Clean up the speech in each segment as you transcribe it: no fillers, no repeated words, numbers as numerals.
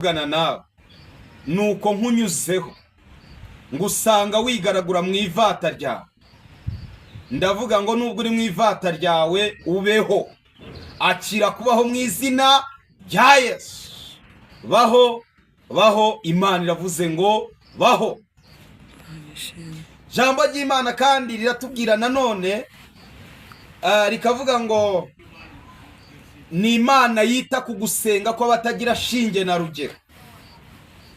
gana nawe nuko nkunyuzeho ngo usanga wigaragura mu ivata ryawe. Ndavuga ngo nubwo uri mu ivata ryawe ubeho, akira kubaho mu izina rya Yesu. Baho, baho, Imana iravuze ngo baho. Jambo ry'Imana kandi riratubwira nanone rikavuga ngo ni Imana yita ku gusenga kw'abatagira shinge na rugero,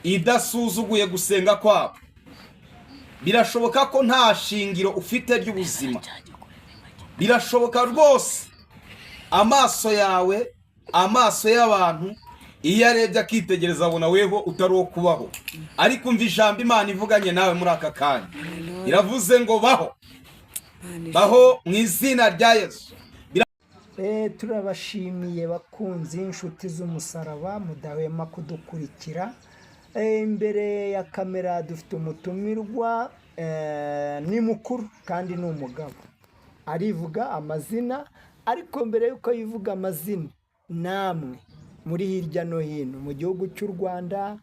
idasuzuguye gusenga kwabo. Birashoboka ko nta shingiro ufite ry'ubuzima, birashoboka rwose amaso yawe, amaso y'abantu iyo arebye akitegereza abona weho utari uwo kubaho. Ariko umva ijambo Imana ivuganye nawe muri aka kanya, iravuze ngo baho, baho mu izina rya Yesu. Turabashimiye bakunzi inshuti z'umusaraba mudahwema kudukurikira. Imbere ya kamera dufite umutumirwa, ni mukuru kandi ni umugabo, arivuga amazina. Ariko mbere yuko yivuga amazina, namwe muri hirya no hino mu gihugu cy'u Rwanda,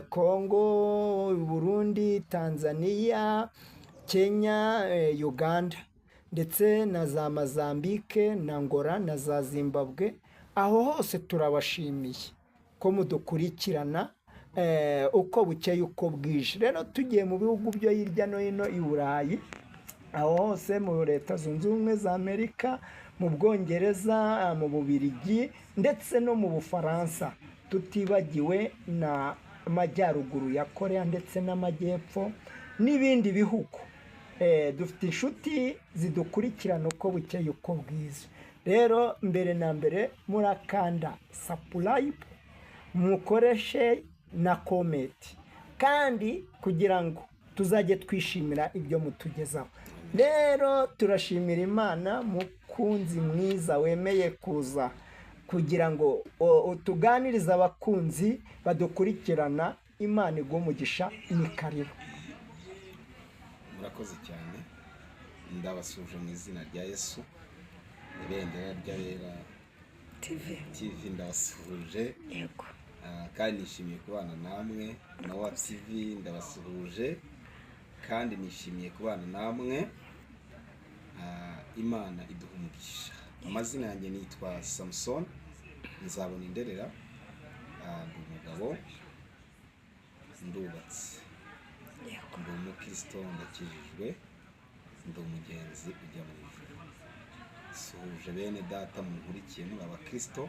Kongo, Burundi, Tanzania, Kenya, Uganda ndetse na za Mozambique na Angola na za Zimbabwe, aho hose turabashimiye ko mudukurikirana uko bukeye uko bwije. Rero tugiye mu bihugu byo hirya no hino i Burayi, aho hose mu Leta Zunze Ubumwe za Amerika, mu Bwongereza, mu Bubiligi ndetse no mu Bufaransa, tutibagiwe na Amajyaruguru ya Korea ndetse n'Amajyepfo n'ibindi bihugu. Dufite inshuti zidukurikirana uko bukeye uko bwiza. Rero mbere na mbere murakanda subscribe, mukoreshe na comment, kandi kugira ngo tuzajye twishimira ibyo mutugezaho. Rero turashimira Imana, mukunzi mwiza wemeye kuza kugira ngo utuganirize abakunzi badukurikirana. Imana iguhe umugisha, ni karibu. Murakoze cyane, ndabasuje mu izina rya Yesu. Ibendera ry'Abera TV ndabasuje. Yego. Kandi nishimiye kubana namwe. Nowa TV ndabasuje kandi nishimiye kubana namwe. Imana iduha umugisha. Amazina yanjye nitwa Samson Nzabona Inderera, ndi umugabo, ndubatse, ndi umukristo, ndakijijwe, ndi umugenzi ujya mu ijuru. Suhuje bene data munkurikiye muri abakristo,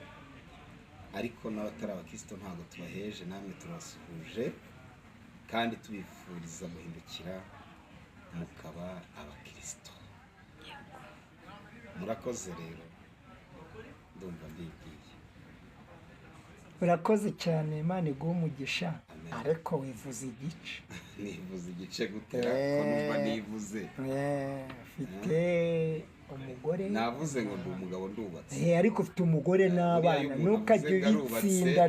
ariko n'abatari abakristo ntabwo tubaheje, namwe turasuhuje kandi tubifuriza guhindukira mukaba abakristo. Murakoze rero, ndumva mbibwiye. Urakoze cyane, Imana iguhe umugisha. Ariko wivuze igice. Nivuze igice gutera ko numva nivuze. Ufite umugore. Navuze ngo ndi umugabo ndubatse. Ariko ufite umugore n'abana, ntukajye ubitsinda.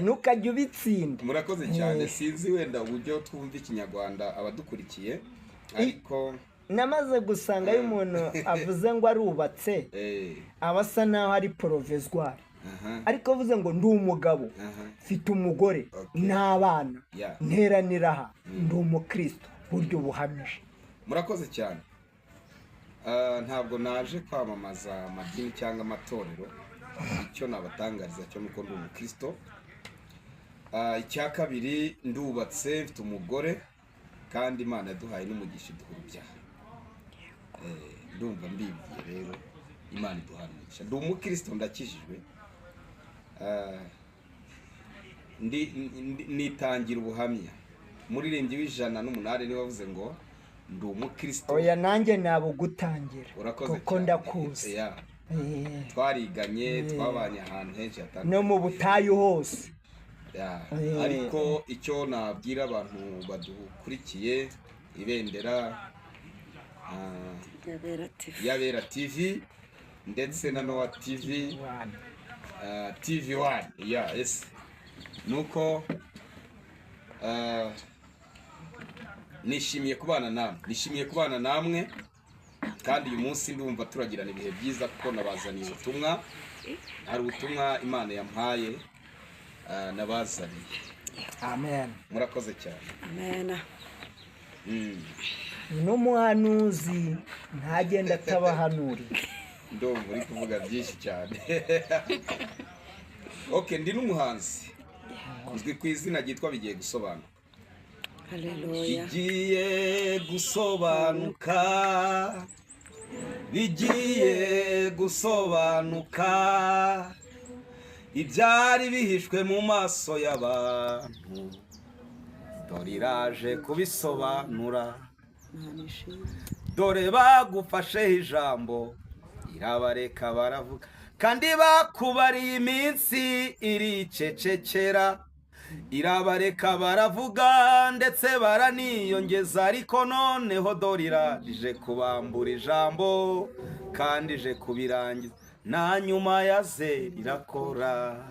Ntukajye ubitsinda. Murakoze cyane, sinzi wenda uburyo twumva ikinyarwanda abadukurikiye, ariko namaze gusanga iyo umuntu avuze ngo arubatse abasa naho ari provisoire. Ariko avuze ngo ndi umugabo, mfite umugore n'abana, nteranira aha, ndi umukristo, buryo buhamije. Murakoze cyane. Ntabwo naje kwamamaza amadini cyangwa amatorero. Icyo nabatangariza cyo nuko ndi umukristo. Icya kabiri, ndubatse, mfite umugore, kandi Imana yaduhaye n'umugisha iduha urubyaro. Ndumva mbibwiye rero, Imana iduhaye umugisha. Ndi umukristo, ndakijijwe. Nitangira ubuhamya. Muririmbyi w'108 niwe wavuze ngo ndi umukristo. Oya, nanjye nabugutangira kuko ndakuzi. Twariganye, twabanye ahantu henshi hatandukanye, no mu butayu hose. Ariko icyo nabwira abantu badukurikiye, ibendera y'Abera TV ndetse na Nowa TV, TV1, yes, nuko nishimiye kubana namwe, kandi uyu munsi ndumva turagirana ibihe byiza kuko nabazaniye ubutumwa. Hari ubutumwa Imana yampaye nabazaniye. amen. Murakoze cyane. Amen. n'umuhanuzi ntagenda atabahanurira. Ndumva uri kuvuga byinshi cyane. Okay, ndi n'umuhanzi uzwi ku izina ryitwa Bigiye Gusobanuka. Haleluya. Bigiye gusobanuka, bigiye gusobanuka, ibyari bihishwe mu maso y'abantu, dore iraje kubisobanura. Dore bagufasheho ijambo, irabareka baravuga, kandi bakubariye iminsi iricecekera, irabareka baravuga ndetse baraniyongeza, ariko noneho dore iraje kubambura ijambo kandi ije kubirangiza, na nyuma ya Zeri irakora.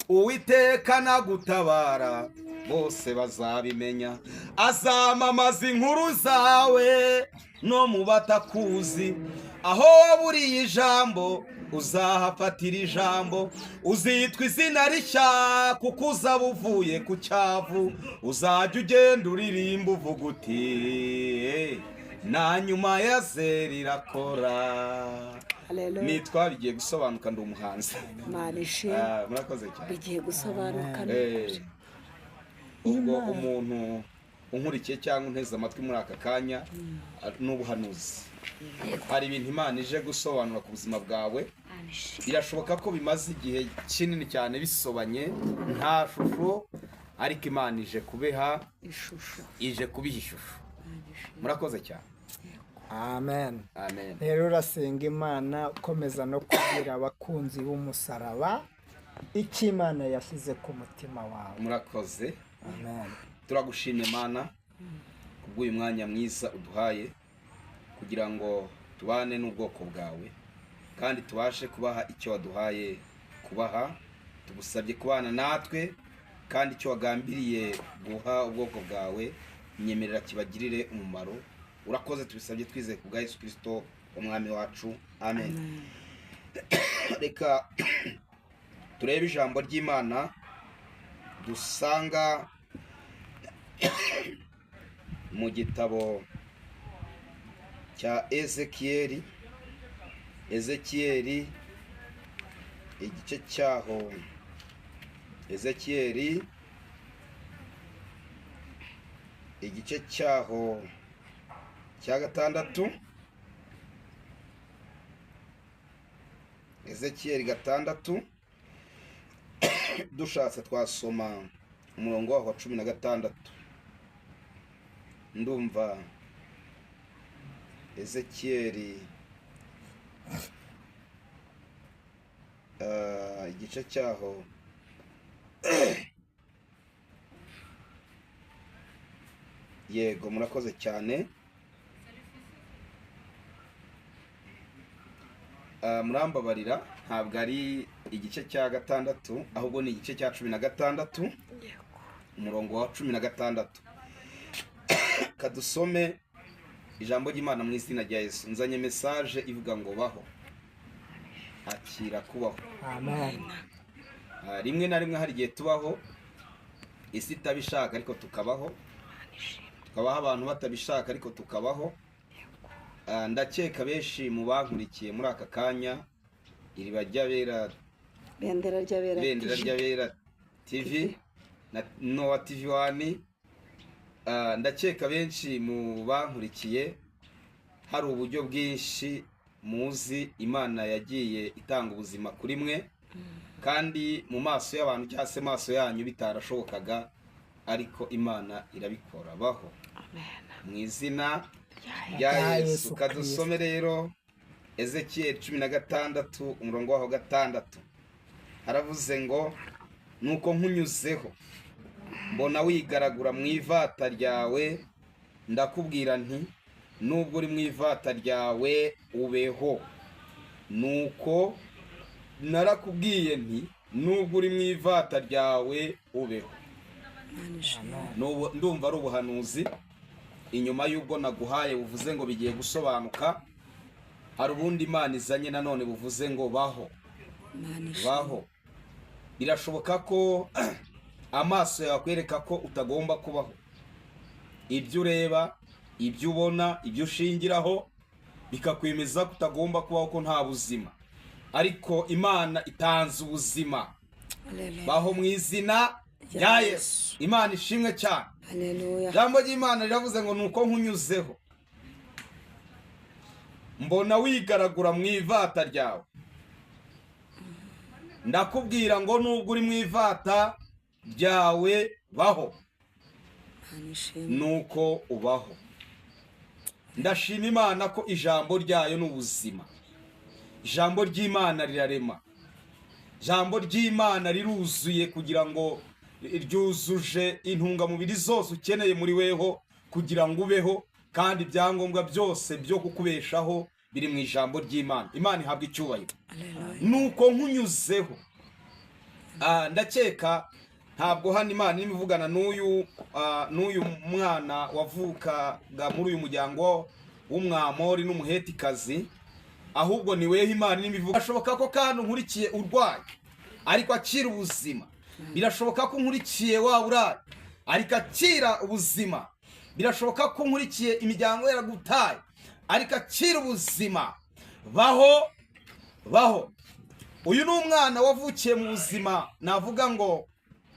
Uwiteka nagutabara bose bazabimenya, azamamaza inkuru zawe no mu batakuzi, aho waburiye ijambo uzahafatira ijambo, uzitwa izina rishya kuko uzaba uvuye ku cyavu, uzajya ugenda uririmba uvuga uti na nyuma ya Zeri irakora. Nitwa Bigiye Gusobanuka, ndi umuhanzi. Murakoze cyane. Bigiye gusobanuka. Ubwo umuntu unkurikiye cyangwa unteze amatwi muri aka kanya n'ubuhanuzi, hari ibintu Imana ije gusobanura ku buzima bwawe. Birashoboka ko bimaze igihe kinini cyane bisobanye nta shusho, ariko Imana ije kubiha ishusho, ije kubiha ishusho. Murakoze cyane. Amen. Amen. Rero urasenga Imana, ukomeza no kubwira abakunzi b'umusaraba icyo Imana yashyize ku mutima wawe. Murakoze. Amen. Turagushimye Mana kubw'uyu mwanya mwiza uduhaye kugira ngo tubane n'ubwoko bwawe, kandi tubashe kubaha icyo waduhaye kubaha. Tugusabye kubana natwe, kandi icyo wagambiriye guha ubwoko bwawe nyemerera kibagirire umumaro. Urakoze, tubisabye twizeye ku bwa Yesu Kristo umwami wacu. Amen. Reka turebe ijambo ry'Imana dusanga mu gitabo cya Ezekiyeli igice cyaho, Ezekiyeli igice cyaho cya gatandatu, Ezekiyeli gatandatu, dushatse twasoma umurongo waho wa 16. Ndumva Ezekiyeli igice cyaho yego, murakoze cyane. Murambabarira, ntabwo ari igice cya gatandatu, ahubwo ni igice cya 16, umurongo wa 16. Kadusome ijambo ry'Imana mu izina rya Yesu. Nzanye message ivuga ngo baho, akira kubaho. Amen. Rimwe na rimwe hari igihe tubaho isi itabishaka ariko tukabaho, tukabaho abantu batabishaka ariko tukabaho. Ndakeka benshi mu bankurikiye muri aka kanya iriba ry'abera, Bendera ry'abera TV na Noah TV 1. Ndakeka benshi mu bankurikiye hari uburyo bwinshi muzi Imana yagiye itanga ubuzima kuri mwe, kandi mu maso y'abantu cyangwa se maso yanyu bitarashobokaga, ariko Imana irabikora. Baho mu izina rya Yesu. Kadusome rero Ezekiyeli 16 umurongo waho 6. Haravuze ngo, nuko nkunyuzeho mbona wigaragura mu ivata ryawe, ndakubwira nti nubwo uri mu ivata ryawe ubeho. Nuko narakubwiye nti nubwo uri mu ivata ryawe ubeho. Ndumva ari ubuhanuzi inyuma y'ubwo naguhaye buvuze ngo bigiye gusobanuka. Hari ubundi Imana izanye nanone buvuze ngo baho. Baho. birashoboka ko amaso yawe akwereka ko utagomba kubaho. Ibyo ureba, ibyo ubona, ibyo ushingiraho bikakwemeza ko utagomba kubaho, ko nta buzima. Ariko Imana itanze ubuzima. Baho mu izina rya Yesu. Imana ishimwe cyane. Haleluya. Ijambo ry'Imana riravuze ngo nuko nkunyuzeho mbona wigaragura mu ivata ryawe. Ndakubwira ngo nubwo uri mu ivata ryawe baho, nuko ubaho. Ndashima Imana ko ijambo ryayo n'ubuzima. Ijambo ry'Imana rirarema. Ijambo ry'Imana riruzuye kugira ngo ryuzuje intungamubiri zose ukeneye muri weho kugira ngo ubeho, kandi ibyangombwa byose byo kukubeshaho biri mu ijambo ry'Imana. Imana ihabwa icyubahiro. Nuko nkunyuzeho. Ndakeka ntabwo hano Imana irimo ivugana n'uyu mwana wavukaga muri uyu muryango w'Umwamori n'umuhetikazi, ahubwo ni weho Imana irimo ivuga. Birashoboka ko kandi unkurikiye urwaye ariko akira ubuzima. Birashoboka ko unkurikiye waburaye ariko akira ubuzima. Birashoboka ko unkurikiye imiryango yaragutaye ariko akira ubuzima. Baho, baho. Uyu ni umwana wavukiye mu buzima navuga ngo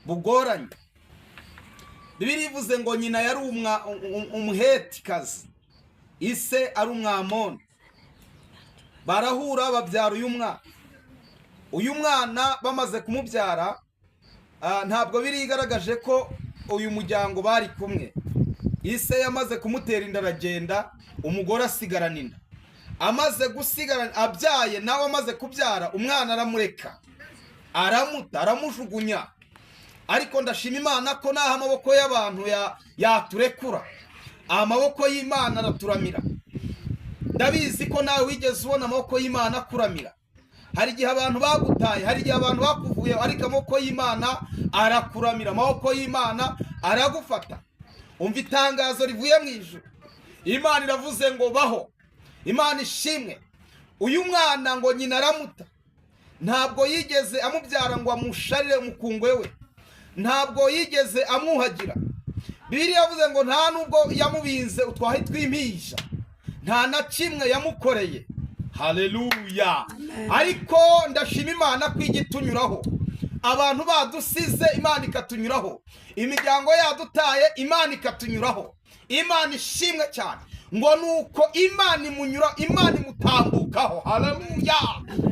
bugoranye. Bibiliya ivuze ngo nyina yari umuhetikazi, ise ari Umwamoni. Barahura babyara uyu mwana. Uyu mwana bamaze kumubyara, ntabwo biri igaragaje ko uyu muryango bari kumwe. Ise yamaze kumutera inda aragenda, umugore asigarana inda. Amaze gusigarana abyaye, nawe amaze kubyara, umwana aramureka, aramuta, aramujugunya. Ariko ndashima Imana ko naho amaboko y'abantu yaturekura, amaboko y'Imana araturamira. Ndabizi ko nawe wigeze ubona amaboko y'Imana akuramira. Hari igihe abantu bagutaye, hari igihe abantu bakuvuye, ariko amaboko y'Imana arakuramira, amaboko y'Imana aragufata. Umva itangazo rivuye mu ijuru. Imana iravuze ngo baho. Imana ishimwe. Uyu mwana ngo nyina aramuta. Ntabwo yigeze amubyara ngo amusharire umukungwe we. Ntabwo yigeze amwuhagira. Bibiliya yavuze ngo nta nubwo yamubinze utwahi tw'impija, nta na kimwe yamukoreye. Haleluya. Ariko ndashima Imana ko igitunyuraho. Abantu badusize, Imana ikatunyuraho. Imiryango yadutaye, Imana ikatunyuraho. Imana ishimwe cyane. Ngo nuko Imana imunyura, Imana imutambukaho. Haleluya.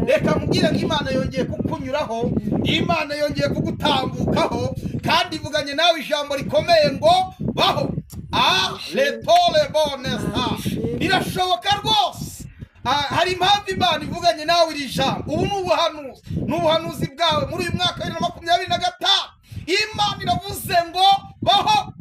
Reka mubwire ngo Imana yongeye kukunyuraho, Imana yongeye kugutambukaho, kandi ivuganye nawe ijambo rikomeye ngo baho. Letole bonesa. Birashoboka rwose. Hari impamvu Imana ivuganye nawe iri jambo. Ubu n'ubuhanuzi bwawe muri uyu mwaka wa 2025. Imana iravuze ngo baho.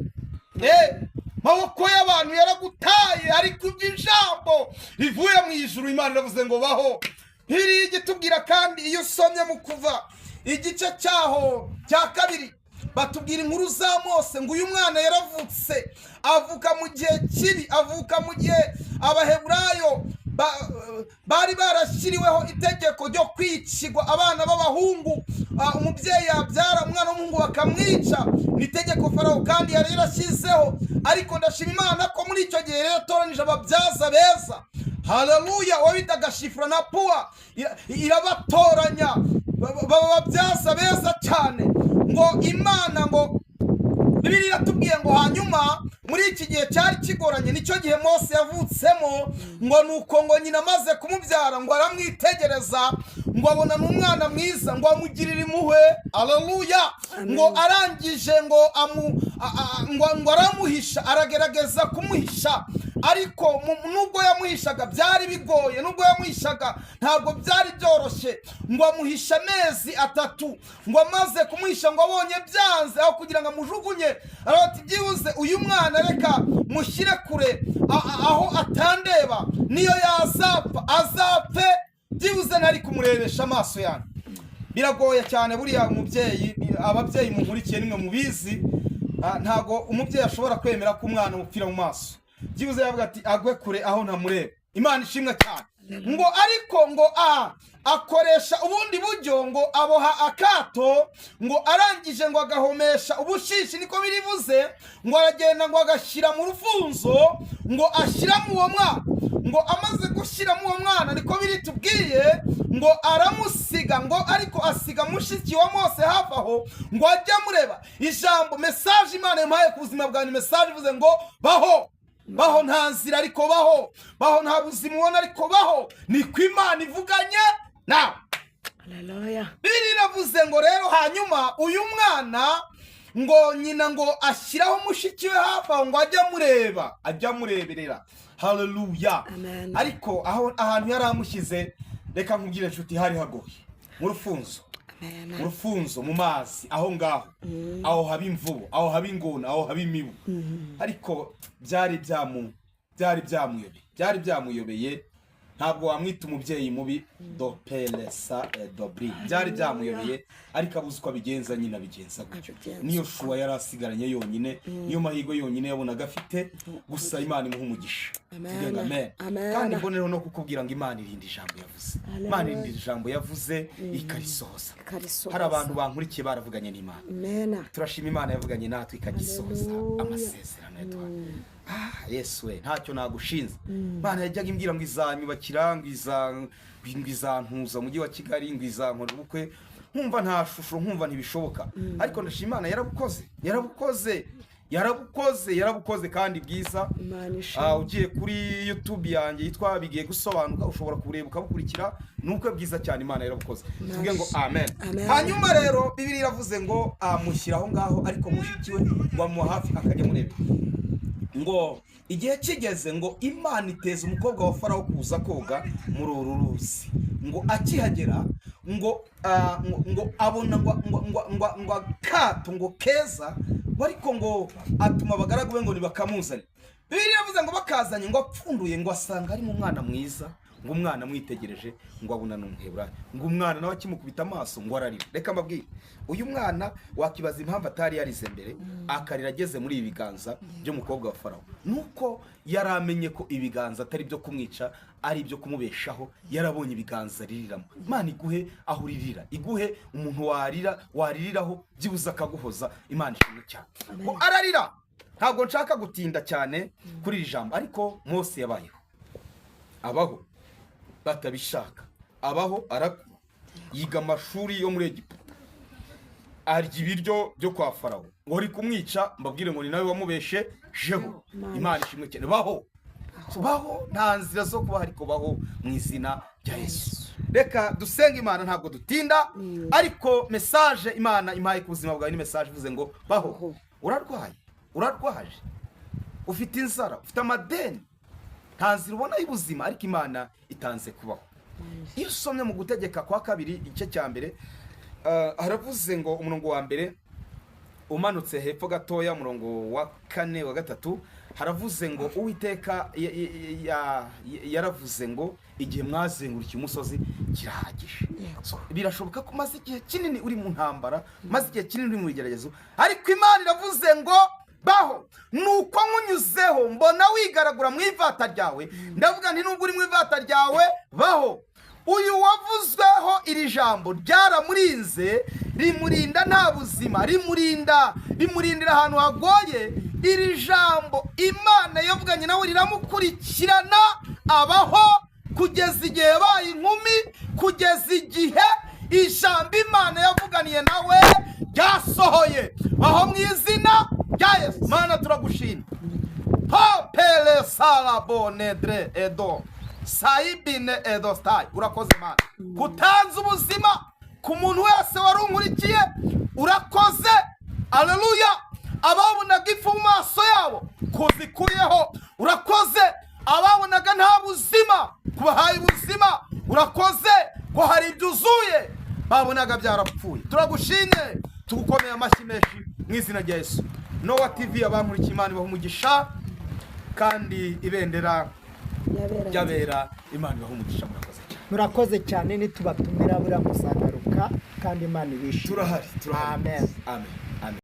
Maboko y'abantu yaragutaye, ariko ijambo rivuye mu ijuru. Imana iravuze ngo baho. Hiri igitubwira kandi iyo usomye mu Kuva igice cyaho cya 2, batubwira inkuru za Mose ngo uyu mwana yaravutse, avuka mu gihe kibi, avuka mu gihe Abaheburayo bari barashyiriweho itegeko ryo kwicirwa abana b'abahungu. Umubyeyi yabyara umwana w'umuhungu bakamwica, ni itegeko Farawo kandi yari yarashyizeho. Ariko ndashima Imana ko muri icyo gihe yatoranije ababyaza beza. Haleluya. Wabitaga Shifura na Puwa irabatoranya, bababyaza beza cyane. Ngo Imana ngo Bibiliya iratubwiye ngo hanyuma muri iki gihe cyari kigoranye, nicyo gihe Mose yavutsemo, ngo nuko ngo nyina amaze kumubyara ngo aramwitegereza, ngo abona n'umwana mwiza, ngo amugirire impuhwe. Haleluya. Ngo arangije ngo aramuhisha, aragerageza kumuhisha. Ariko nubwo yamuhishaga byari bigoye, nubwo yamuhishaga ntabwo byari byoroshye. Ngo amuhisha amezi 3, ngo amaze kumuhisha ngo abonye byanze, aho kugira ngo amujugunye, arati byibuze uyu mwana reka mushyire kure aho atandeba, niyo yazapfa azapfe, byibuze ntari kumurebesha amaso yanjye. Biragoye cyane buriya umubyeyi, ababyeyi munkurikiye nimwe mubizi, ntago umubyeyi ashobora kwemera ko umwana umupfira mu maso. Byibuze yavuga ati agwe kure aho ntamureba. Imana ishimwe cyane. ngo ariko ngo akoresha ubundi buryo ngo aboha akato ngo arangije ngo agahomesha ubushishi niko birivuze ngo aragenda ngo agashyira mu rufunzo ngo ashyiramo uwo mwana ngo amaze gushyiramo uwo mwana niko biri tubwiye ngo aramusiga ngo ariko asiga mushiki wa Mose hafi aho ngo ajye amureba. Ijambo message Imana yampaye ku buzima bwanjye, message ivuze ngo baho nta nzira ariko baho nta buzima ubona ariko baho, niko Imana ivuganye nawe. Haleluya. Bibiri iravuze ngo rero hanyuma uyu mwana ngo nyina ngo ashyiraho mushiki we hafi aho ngo ajye amureberera. Haleluya. Ariko ahantu yari amushyize, reka nkubwire inshuti, hari hagoye mu rufunzo mu mazi aho ngaho, aho haba imvubu, aho haba ingona, aho haba imibu. Ariko byari byamuyobeye. Ntabwo wamwita umubyeyi mubi, do pelesa dobri, byari byamuyobeye. Ariko abuze uko abigenza, nyina abigenza gutyo. Niyo shuwa yari asigaranye yonyine, niyo mahirwe yonyine yabonaga afite. Gusa Imana imuha umugisha. Amen. Kandi mbonereho no kukubwira ngo Imana irinde ijambo yavuze. Imana irinde ijambo yavuze ikarisohoza. Hari abantu bankurikiye baravuganye n'Imana. Amen. Turashima Imana yavuganye natwe ikagisohoza amasezerano yaduhaye. Yesu we, ntacyo nagushinze. Imana yajyaga imbwira ngo izanyubakira, ngo izantuza umujyi wa Kigali, ngo izankora ubukwe. Nkumva nta shusho, nkumva ntibishoboka. Ariko ndashima Imana yarabukoze kandi bwiza. Ugiye kuri YouTube yanjye yitwa Bigiye Gusobanuka, ushobora kureba ukabukurikira. Nuko bwiza cyane, Imana yarabukoze. Tuvuge ngo amen. Hanyuma rero Bibiri iravuze ngo amushyiraho ngaho, ariko mushiki we ngo amuha hafi akajya mureba. Ngo igihe kigeze ngo Imana iteza umukobwa wa Farawo kuza koga muri uru ruzi. Ngo akihagera ngo abona ngo akato ngo keza, ariko ngo atuma abagaragu be ngo nibakamuzane. Bibiri yavuze ngo bakazanye ngo apfunduye ngo asanga ari mu mwana mwiza, ngo umwana mwitegereje ngo abona n'umuheburayo, ngo umwana nawe akimukubita amaso ngo ararira. Reka mbabwire, uyu mwana wakibaza impamvu atari yarize mbere akarira ageze muri ibi biganza by'umukobwa wa Farawo. Nuko yaramenye ko ibiganza atari byo kumwica, ari byo kumubeshaho. Yarabonye ibiganza aririramo. Imana iguhe aho uririra, iguhe umuntu waririraho byibuza akaguhoza. Imana ishimwe cyane ko ararira. Ntabwo nshaka gutinda cyane kuri iri jambo, ariko Mose abaho batabishaka, yiga amashuri yo muri Egiputa, arya ibiryo byo kwa Farawo. Ngo uri kumwica, mbabwire ngo ni nawe wamubeshe jeho. Imana ishimwe cyane. Baho nta nzira zo kuba, ariko baho mu izina rya Yesu. Reka dusenga Imana, ntabwo dutinda. Ariko message Imana impaye ku buzima bwawe ni message ivuze ngo baho. Urarwaje, ufite inzara, ufite amadeni, nta nzira ubona y'ubuzima, ariko Imana itanze kubaho. Iyo usomye mu Gutegeka kwa 2 igice cya mbere, haravuze ngo umurongo wa mbere umanutse hepfo gatoya, umurongo wa 4 wa 3, haravuze ngo Uwiteka yaravuze ngo igihe mwazengurukiye umusozi kirahagije. Birashoboka ko maze igihe kinini uri mu ntambara, maze igihe kinini uri mu bigeragezo, ariko Imana iravuze ngo baho. Nuko nkunyuzeho mbona wigaragura mu ivata ryawe, ndavuga nti nubwo uri mu ivata ryawe baho. Uyu wavuzweho iri jambo ryaramurinze, rimurinda nta buzima, rimurindira ahantu hagoye. Iri jambo Imana yavuganye nawe riramukurikirana, abaho kugeza igihe yabaye inkumi, kugeza igihe ijambo Imana yavuganiye nawe ryasohoye. Aho mu izina rya Yesu, Mana turagushima. Pele salabonedre edo saibine edo stai. Urakoze Mana kutanza ubuzima ku muntu wese wari unkurikiye. Urakoze. Haleluya. Ababonaga ifu mu maso yabo kuzikuyeho. Urakoze. Ababonaga nta buzima kubahaye ubuzima. Urakoze ko hari ibyuzuye babonaga byarapfuye. Turagushimye, tugukomeye amashyi menshi mu izina rya Yesu. Nowa TV abankurikiye, Imana ibaha umugisha, kandi ibendera ryabera Imana ibaha umugisha. Murakoze cyane, nitubatumira buriya muzagaruka, kandi Imana ibishimire. Turahari. Amen. Amen.